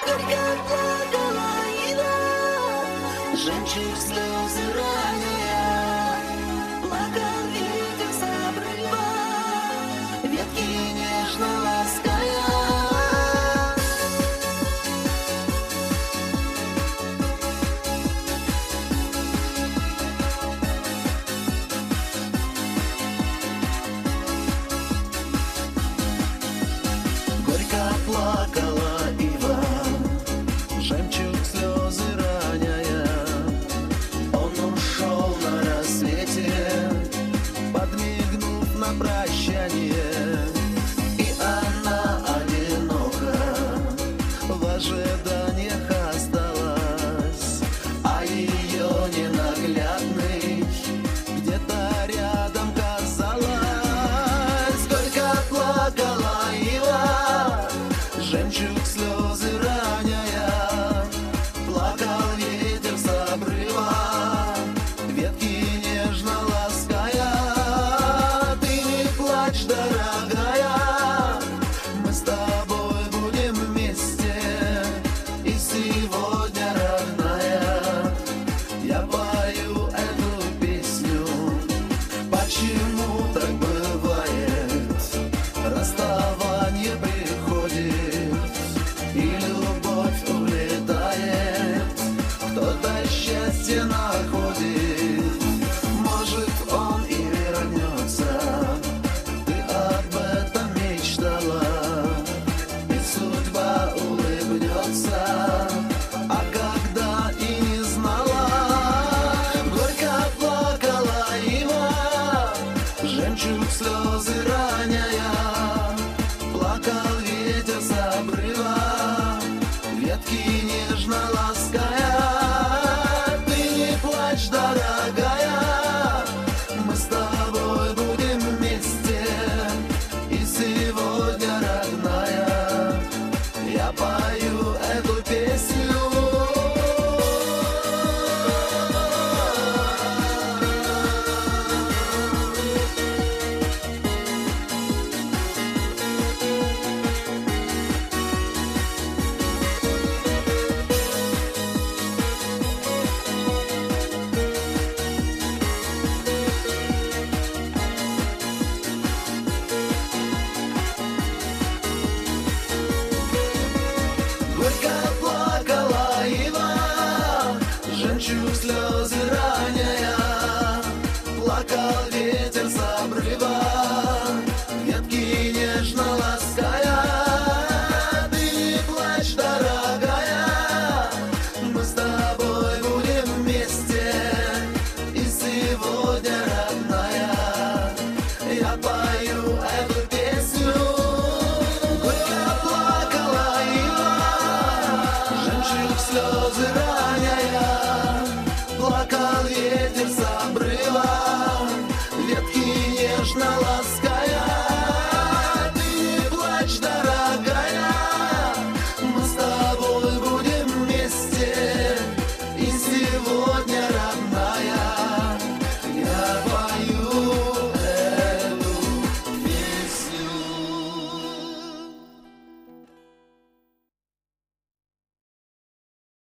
горько плакала ива, жемчуг слезы роняя. Плакал ветер с обрыва, ветки нежно лаская. Горько плакала ива, жемчуг слезы роняя. Он ушел на рассвете, подмигнув на прощание. И она одинока в ожиданиях осталась, а ее ненаглядный где-то рядом казалось. Горько плакала ива, жемчуг слезы роняя. Плакал ветер с обрыва, ветки нежно лаская. Ты не плачь, дорогая, мы с тобой будем вместе. И сегодня, родная, я пою эту песню. Почему так бывает? Расставание приходит, и любовь улетает, кто-то счастье находит. Может, он и вернется, ты об этом мечтала, и судьба улыбнется, а когда и не знала. Горько плакала ива, жемчуг слезы роняя. Плакал ветер с обрыва, ветки нежно лаская. Ты не плачь, дорогая, мы с тобой будем вместе. И сегодня, родная, я пою эту песню. Горько плакала ива, жемчуг слезы роняя. Плакал ветер с обрыва, ветки нежно лаская. Ты не плачь, дорогая, мы с тобой будем вместе. И сегодня, родная, я пою эту песню. Горько плакала ива, жемчуг слезы роняя. Плакал ветер с обрыва, ветки нежно лаская.